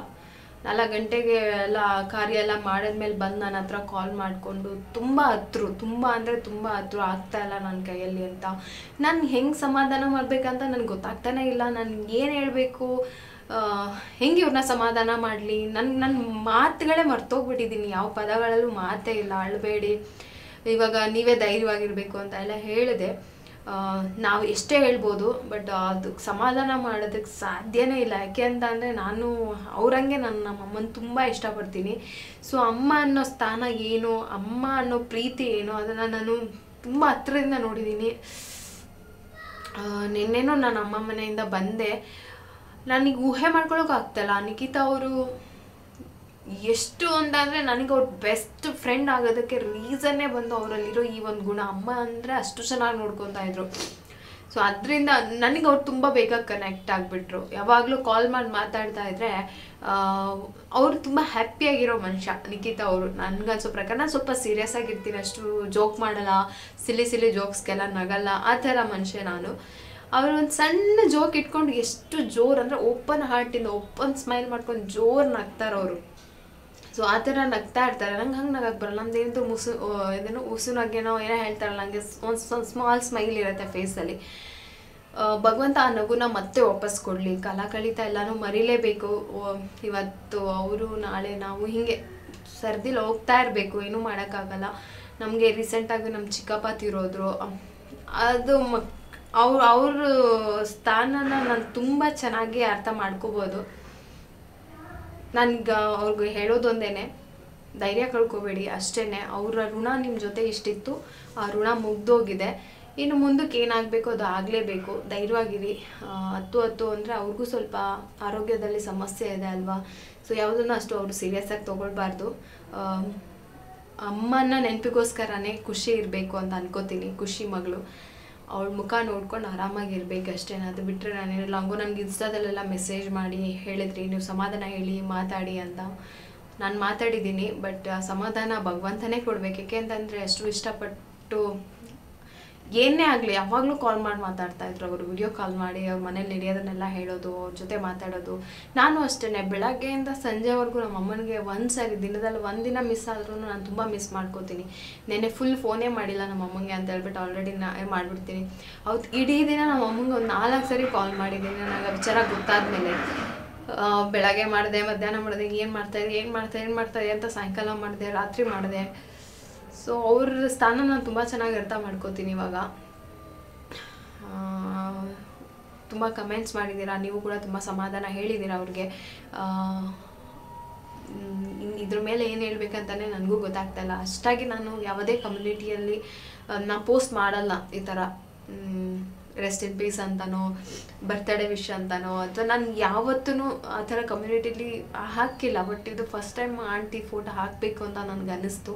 4 ಗಂಟೆಗೆ ಎಲ್ಲ ಕಾರ್ಯ ಎಲ್ಲ ಮಾಡಿದ್ಮೇಲೆ ಬಂದು ನನ್ನ ಹತ್ರ ಕಾಲ್ ಮಾಡಿಕೊಂಡು ತುಂಬ ಅಂದರೆ ತುಂಬ ಆಗ್ತಾಯಿಲ್ಲ ನನ್ನ ಕೈಯಲ್ಲಿ ಅಂತ. ನಾನು ಹೆಂಗೆ ಸಮಾಧಾನ ಮಾಡಬೇಕಂತ ನನಗೆ ಗೊತ್ತಾಗ್ತಾನೆ ಇಲ್ಲ. ನಾನು ಏನು ಹೇಳಬೇಕು, ಹೆಂಗೆ ಇವ್ರನ್ನ ಸಮಾಧಾನ ಮಾಡಲಿ. ನನ್ನ ಮಾತುಗಳೇ ಮರ್ತೋಗ್ಬಿಟ್ಟಿದ್ದೀನಿ, ಯಾವ ಪದಗಳಲ್ಲೂ ಮಾತೇ ಇಲ್ಲ. ಅಳಬೇಡಿ, ಇವಾಗ ನೀವೇ ಧೈರ್ಯವಾಗಿರಬೇಕು ಅಂತ ಎಲ್ಲ ಹೇಳಿದೆ. ನಾವು ಎಷ್ಟೇ ಹೇಳ್ಬೋದು, ಬಟ್ ಅದಕ್ಕೆ ಸಮಾಧಾನ ಮಾಡೋದಕ್ಕೆ ಸಾಧ್ಯನೇ ಇಲ್ಲ. ಯಾಕೆ ಅಂತ ಅಂದರೆ ನಾನು ಅವರಂಗೆ ನಮ್ಮಮ್ಮನ ತುಂಬ ಇಷ್ಟಪಡ್ತೀನಿ. ಸೊ ಅಮ್ಮ ಅನ್ನೋ ಸ್ಥಾನ ಏನು, ಅಮ್ಮ ಅನ್ನೋ ಪ್ರೀತಿ ಏನು, ಅದನ್ನು ನಾನು ತುಂಬ ಹತ್ರದಿಂದ ನೋಡಿದ್ದೀನಿ. ನಿನ್ನೆನೂ ನಾನು ಅಮ್ಮ ಮನೆಯಿಂದ ಬಂದೆ. ನನಗೆ ಊಹೆ ಮಾಡ್ಕೊಳ್ಳೋಕೆ ಆಗ್ತಾಯಿಲ್ಲ. ನಿಖಿತಾ ಅವರು ಎಷ್ಟು ಅಂತಂದರೆ ನನಗೆ ಅವ್ರ ಬೆಸ್ಟ್ ಫ್ರೆಂಡ್ ಆಗೋದಕ್ಕೆ ರೀಸನ್ನೇ ಬಂದು ಅವರಲ್ಲಿರೋ ಈ ಒಂದು ಗುಣ. ಅಮ್ಮ ಅಂದರೆ ಅಷ್ಟು ಚೆನ್ನಾಗಿ ನೋಡ್ಕೊತಾ ಇದ್ರು. ಸೊ ಅದರಿಂದ ನನಗೆ ಅವ್ರು ತುಂಬ ಬೇಗ ಕನೆಕ್ಟ್ ಆಗಿಬಿಟ್ರು. ಯಾವಾಗಲೂ ಕಾಲ್ ಮಾಡಿ ಮಾತಾಡ್ತಾ ಇದ್ದರೆ ಅವರು ತುಂಬ ಹ್ಯಾಪಿಯಾಗಿರೋ ಮನುಷ್ಯ ನಿಖಿತಾ ಅವರು. ನನಗನ್ಸೋ ಪ್ರಕಾರ ನಾನು ಸ್ವಲ್ಪ ಸೀರಿಯಸ್ ಆಗಿರ್ತೀನಿ, ಅಷ್ಟು ಜೋಕ್ ಮಾಡಲ್ಲ, ಸಿಲಿ ಜೋಕ್ಸ್ಗೆಲ್ಲ ನಗಲ್ಲ, ಆ ಥರ ಮನುಷ್ಯ ನಾನು. ಅವರು ಒಂದು ಸಣ್ಣ ಜೋಕ್ ಇಟ್ಕೊಂಡು ಎಷ್ಟು ಜೋರು ಅಂದರೆ ಓಪನ್ ಹಾರ್ಟಿಂದ ಓಪನ್ ಸ್ಮೈಲ್ ಮಾಡ್ಕೊಂಡು ಜೋರು ನಗ್ತಾರೆ ಅವರು. ಸೊ ಆ ಥರ ನಗ್ತಾ ಇರ್ತಾರೆ. ನಂಗೆ ಹಂಗೆ ನಗಕ್ಕೆ ಬರಲ್ಲ. ನಮ್ದು ಏನಿದು ಉಸುನಾಗೇನೋ ಏನೋ ಹೇಳ್ತಾರಲ್ಲ, ನನಗೆ ಒಂದು ಸ್ಮಾಲ್ ಸ್ಮೈಲ್ ಇರುತ್ತೆ ಫೇಸಲ್ಲಿ. ಭಗವಂತ ಆ ನಗುನ ಮತ್ತೆ ವಾಪಸ್ ಕೊಡಲಿ. ಕಾಲ ಕಳೀತಾ ಎಲ್ಲನೂ ಮರಿಲೇಬೇಕು. ಇವತ್ತು ಅವರು ನಾಳೆ ನಾವು ಹೀಗೆ ಸರ್ದಿಲಿ ಹೋಗ್ತಾ ಇರಬೇಕು, ಏನೂ ಮಾಡೋಕ್ಕಾಗಲ್ಲ. ನಮಗೆ ರೀಸೆಂಟಾಗಿ ನಮ್ಮ ಚಿಕ್ಕಪ್ಪ ತೀರೋದ್ರು. ಅದು ಅವ್ರ ಸ್ಥಾನನ ನಾನು ತುಂಬ ಚೆನ್ನಾಗಿ ಅರ್ಥ ಮಾಡ್ಕೋಬೋದು. ನನಗೆ ಅವ್ರಿಗೆ ಹೇಳೋದೊಂದೇ, ಧೈರ್ಯ ಕಳ್ಕೊಬೇಡಿ ಅಷ್ಟೇ. ಅವರ ಋಣ ನಿಮ್ಮ ಜೊತೆ ಇಷ್ಟಿತ್ತು, ಆ ಋಣ ಮುಗ್ದೋಗಿದೆ. ಇನ್ನು ಮುಂದಕ್ಕೆ ಏನಾಗಬೇಕು ಅದು ಆಗಲೇಬೇಕು. ಧೈರ್ಯವಾಗಿರಿ. 10 ಅಂದರೆ ಅವ್ರಿಗೂ ಸ್ವಲ್ಪ ಆರೋಗ್ಯದಲ್ಲಿ ಸಮಸ್ಯೆ ಇದೆ ಅಲ್ವಾ. ಸೊ ಯಾವುದನ್ನು ಅಷ್ಟು ಅವರು ಸೀರಿಯಸ್ಸಾಗಿ ತೊಗೊಳ್ಬಾರ್ದು. ಅಮ್ಮನ ನೆನಪಿಗೋಸ್ಕರನೇ ಖುಷಿ ಇರಬೇಕು ಅಂತ ಅನ್ಕೋತೀನಿ. ಖುಷಿ ಮಗಳು, ಅವಳ ಮುಖ ನೋಡ್ಕೊಂಡು ಆರಾಮಾಗಿರ್ಬೇಕು ಅಷ್ಟೇ. ಅದು ಬಿಟ್ಟರೆ ನಾನೇನಿಲ್ಲ. ಹಂಗೂ ನನಗೆ ಇನ್ಸ್ಟಾದಲ್ಲೆಲ್ಲ ಮೆಸೇಜ್ ಮಾಡಿ ಹೇಳಿದ್ರಿ, ನೀವು ಸಮಾಧಾನ ಹೇಳಿ ಮಾತಾಡಿ ಅಂತ. ನಾನು ಮಾತಾಡಿದ್ದೀನಿ, ಬಟ್ ಸಮಾಧಾನ ಭಗವಂತನೇ ಕೊಡ್ಬೇಕು. ಯಾಕೆ ಅಂತಂದರೆ ಅಷ್ಟು ಇಷ್ಟಪಟ್ಟು ಏನೇ ಆಗಲಿ ಯಾವಾಗಲೂ ಕಾಲ್ ಮಾಡಿ ಮಾತಾಡ್ತಾಯಿದ್ರು ಅವರು. ವಿಡಿಯೋ ಕಾಲ್ ಮಾಡಿ ಅವ್ರ ಮನೇಲಿ ನಡೆಯೋದನ್ನೆಲ್ಲ ಹೇಳೋದು, ಅವ್ರ ಜೊತೆ ಮಾತಾಡೋದು. ನಾನು ಅಷ್ಟೇ ಬೆಳಗ್ಗೆಯಿಂದ ಸಂಜೆವರೆಗೂ ನಮ್ಮ ಅಮ್ಮನಿಗೆ ಒಂದ್ಸರಿ ದಿನದಲ್ಲಿ ಒಂದಿನ ಮಿಸ್ ಆದ್ರೂ ನಾನು ತುಂಬ ಮಿಸ್ ಮಾಡ್ಕೋತೀನಿ. ನೆನ್ನೆ ಫುಲ್ ಫೋನೇ ಮಾಡಿಲ್ಲ ನಮ್ಮ ಅಮ್ಮಂಗೆ ಅಂತ ಹೇಳ್ಬಿಟ್ಟು ಆಲ್ರೆಡಿ ಮಾಡಿಬಿಡ್ತೀನಿ. ಅವತ್ತು ಇಡೀ ದಿನ ನಮ್ಮ ಅಮ್ಮಂಗೆ ಒಂದು 4 ಸರಿ ಕಾಲ್ ಮಾಡಿದ್ದೀನಿ. ನನಗೆ ವಿಚಾರ ಗೊತ್ತಾದ್ಮೇಲೆ ಬೆಳಗ್ಗೆ ಮಾಡಿದೆ, ಮಧ್ಯಾಹ್ನ ಮಾಡಿದೆ, ಏನು ಮಾಡ್ತಾಯಿದೆ ಅಂತ ಸಾಯಂಕಾಲ ಮಾಡಿದೆ, ರಾತ್ರಿ ಮಾಡಿದೆ. ಸೊ ಅವ್ರ ಸ್ಥಾನ ನಾನು ತುಂಬ ಚೆನ್ನಾಗಿ ಅರ್ಥ ಮಾಡ್ಕೋತೀನಿ ಇವಾಗ. ತುಂಬ ಕಮೆಂಟ್ಸ್ ಮಾಡಿದ್ದೀರಾ, ನೀವು ಕೂಡ ತುಂಬ ಸಮಾಧಾನ ಹೇಳಿದ್ದೀರಾ ಅವ್ರಿಗೆ. ಇದ್ರ ಮೇಲೆ ಏನು ಹೇಳ್ಬೇಕಂತಲೇ ನನಗೂ ಗೊತ್ತಾಗ್ತಾಯಿಲ್ಲ. ಅಷ್ಟಾಗಿ ನಾನು ಯಾವುದೇ ಕಮ್ಯುನಿಟಿಯಲ್ಲಿ ನಾನು ಪೋಸ್ಟ್ ಮಾಡಲ್ಲ ಈ ಥರ ರೆಸ್ಟ್ ಇನ್ ಪೀಸ್ ಅಂತನೋ, ಬರ್ತ್ಡೇ ವಿಶ್ ಅಂತನೋ, ಅಥವಾ ನಾನು ಯಾವತ್ತೂ ಆ ಥರ ಕಮ್ಯುನಿಟಿಲಿ ಹಾಕಿಲ್ಲ. ಬಟ್ ಇದು ಫಸ್ಟ್ ಟೈಮ್ ಆಂಟಿ ಫೋಟೋ ಹಾಕಬೇಕು ಅಂತ ನನಗೆ ಅನ್ನಿಸ್ತು.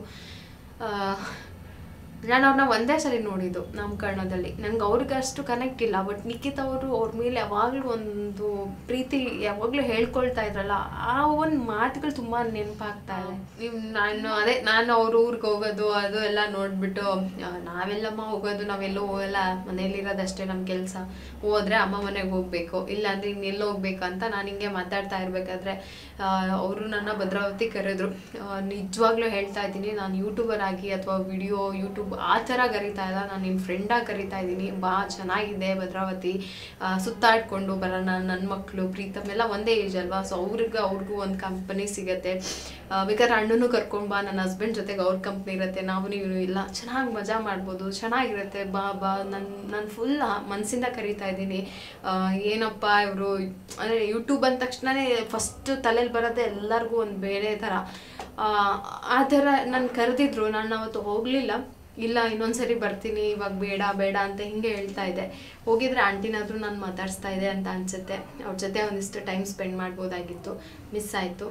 ನಾನು ಅವ್ರನ್ನ ಒಂದೇ ಸರಿ ನೋಡಿದ್ದು ನಾಮಕರಣದಲ್ಲಿ. ನಂಗೆ ಅವ್ರಿಗೆ ಅಷ್ಟು ಕನೆಕ್ಟ್ ಇಲ್ಲ. ಬಟ್ ನಿಖಿತ್ ಅವರು ಅವ್ರ ಮೇಲೆ ಯಾವಾಗಲೂ ಒಂದು ಪ್ರೀತಿ ಯಾವಾಗಲೂ ಹೇಳ್ಕೊಳ್ತಾ ಇದ್ರಲ್ಲ, ಆ ಒಂದು ಮಾತುಗಳು ತುಂಬ ನೆನಪಾಗ್ತಾ ಇದೆ. ನಾನು ಅವ್ರ ಊರಿಗೆ ಹೋಗೋದು ಅದು ಎಲ್ಲ ನೋಡಿಬಿಟ್ಟು ನಾವೆಲ್ಲಮ್ಮ ಹೋಗೋದು, ನಾವೆಲ್ಲೋ ಹೋಗಲ್ಲ, ಮನೇಲಿರೋದಷ್ಟೇ ನಮ್ಮ ಕೆಲಸ, ಹೋದರೆ ಅಮ್ಮ ಮನೆಗೆ ಹೋಗ್ಬೇಕು, ಇಲ್ಲಾಂದ್ರೆ ಇನ್ನೆಲ್ಲ ಹೋಗ್ಬೇಕು ಅಂತ ನಾನು ಹಿಂಗೆ ಮಾತಾಡ್ತಾ ಇರಬೇಕಾದ್ರೆ ಅವರು ನನ್ನ ಭದ್ರಾವತಿ ಕರೆದ್ರು. ನಿಜವಾಗ್ಲೂ ಹೇಳ್ತಾ ಇದ್ದೀನಿ, ನಾನು ಯೂಟ್ಯೂಬರ್ ಆಗಿ ಅಥವಾ ವಿಡಿಯೋ ಯೂಟ್ಯೂಬ್ ಆ ಥರ ಕರಿತಾ ಇಲ್ಲ, ನಾನು ನಿಮ್ಮ ಫ್ರೆಂಡಾಗಿ ಕರಿತಾ ಇದ್ದೀನಿ. ಚೆನ್ನಾಗಿದೆ ಭದ್ರಾವತಿ, ಸುತ್ತಾಡ್ಕೊಂಡು ಬರೋಣ, ನನ್ನ ಮಕ್ಕಳು ಪ್ರೀತಮ್ ಎಲ್ಲ ಒಂದೇ ಏಜ್ ಅಲ್ವಾ, ಸೊ ಅವ್ರಿಗೂ ಒಂದು ಕಂಪನಿ ಸಿಗುತ್ತೆ. ಬೇಕಾದ್ರೆ ಅಣ್ಣನೂ ಕರ್ಕೊಂಡು ಬಾ, ನನ್ನ ಹಸ್ಬೆಂಡ್ ಜೊತೆಗೆ ಅವ್ರ ಕಂಪ್ನಿ ಇರುತ್ತೆ, ನೀವು ಇಲ್ಲ ಚೆನ್ನಾಗಿ ಮಜಾ ಮಾಡ್ಬೋದು, ಚೆನ್ನಾಗಿರುತ್ತೆ, ಬಾ ನಾನು ಫುಲ್ ಮನಸ್ಸಿಂದ ಕರಿತಾ ಇದ್ದೀನಿ. ಏನಪ್ಪ ಇವರು ಅಂದರೆ ಯೂಟ್ಯೂಬ್ ಅಂದ ತಕ್ಷಣವೇ ಫಸ್ಟ್ ತಲೆಯಲ್ಲಿ ಬರೋದೇ ಎಲ್ಲರಿಗೂ ಒಂದು ಬೇರೆ ಥರ. ಆ ಥರ ನಾನು ಕರೆದಿದ್ರು, ನಾನು ಅವತ್ತು ಹೋಗಲಿಲ್ಲ. ಇಲ್ಲ ಇನ್ನೊಂದ್ಸರಿ ಬರ್ತೀನಿ, ಇವಾಗ ಬೇಡ ಅಂತ ಹಿಂಗೆ ಹೇಳ್ತಾ ಇದ್ದೆ. ಹೋಗಿದ್ರೆ ಆಂಟಿನಾದರೂ ನಾನು ಮಾತಾಡಿಸ್ತಾ ಇದೆ ಅಂತ ಅನಿಸುತ್ತೆ. ಅವ್ರ ಜೊತೆ ಒಂದಿಷ್ಟು ಟೈಮ್ ಸ್ಪೆಂಡ್ ಮಾಡ್ಬೋದಾಗಿತ್ತು, ಮಿಸ್ ಆಯಿತು.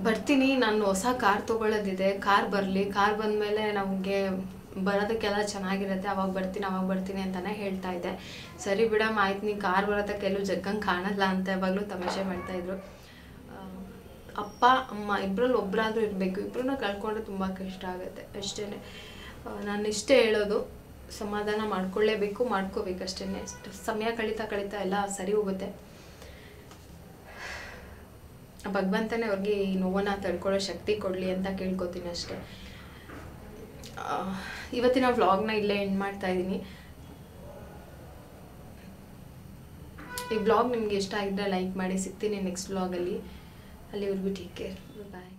ಬರ್ತೀನಿ, ನಾನು ಹೊಸ ಕಾರ್ ತೊಗೊಳ್ಳೋದಿದೆ, ಕಾರ್ ಬರಲಿ, ಕಾರ್ ಬಂದಮೇಲೆ ನಮಗೆ ಬರೋದಕ್ಕೆಲ್ಲ ಚೆನ್ನಾಗಿರುತ್ತೆ, ಅವಾಗ ಬರ್ತೀನಿ ಅಂತಲೇ ಹೇಳ್ತಾ ಇದ್ದೆ. ಸರಿ ಬಿಡಮ್ಮ ಆಯ್ತು, ನೀನು ಕಾರ್ ಬರೋದಕ್ಕೆ ಎಲ್ಲೂ ಜಗ್ಗಂಗೆ ಕಾಣಲ್ಲ ಅಂತ ಯಾವಾಗಲೂ ತಮಾಷೆ ಮಾಡ್ತಾಯಿದ್ರು. ಅಪ್ಪ ಅಮ್ಮ ಇಬ್ಬರಲ್ಲಿ ಒಬ್ಬರಾದರೂ ಇರಬೇಕು, ಇಬ್ಬರನ್ನ ಕಳ್ಕೊಂಡ್ರೆ ತುಂಬ ಕಷ್ಟ ಆಗುತ್ತೆ ಅಷ್ಟೇ. ನಾನು ಇಷ್ಟೇ ಹೇಳೋದು, ಸಮಾಧಾನ ಮಾಡ್ಕೋಬೇಕು ಅಷ್ಟೇ. ಸಮಯ ಕಳೀತಾ ಎಲ್ಲ ಸರಿ ಹೋಗುತ್ತೆ. ಭಗವಂತನೇ ಅವ್ರಿಗೆ ಈ ನೋವನ್ನು ತಡ್ಕೊಳ್ಳೋ ಶಕ್ತಿ ಕೊಡಲಿ ಅಂತ ಕೇಳ್ಕೊತೀನಿ ಅಷ್ಟೇ. ಇವತ್ತಿನ ವ್ಲಾಗ್ನ ಇಲ್ಲೇ ಎಂಡ್ ಮಾಡ್ತಾ ಇದ್ದೀನಿ. ಈ ವ್ಲಾಗ್ ನಿಮಗೆ ಇಷ್ಟ ಆಗಿದ್ರೆ ಲೈಕ್ ಮಾಡಿ. ಸಿಗ್ತೀನಿ ನೆಕ್ಸ್ಟ್ ವ್ಲಾಗಲ್ಲಿ. ಅಲ್ಲಿವರೆಗೂ ಟೇಕ್ ಕೇರ್, ಬಾಯ್.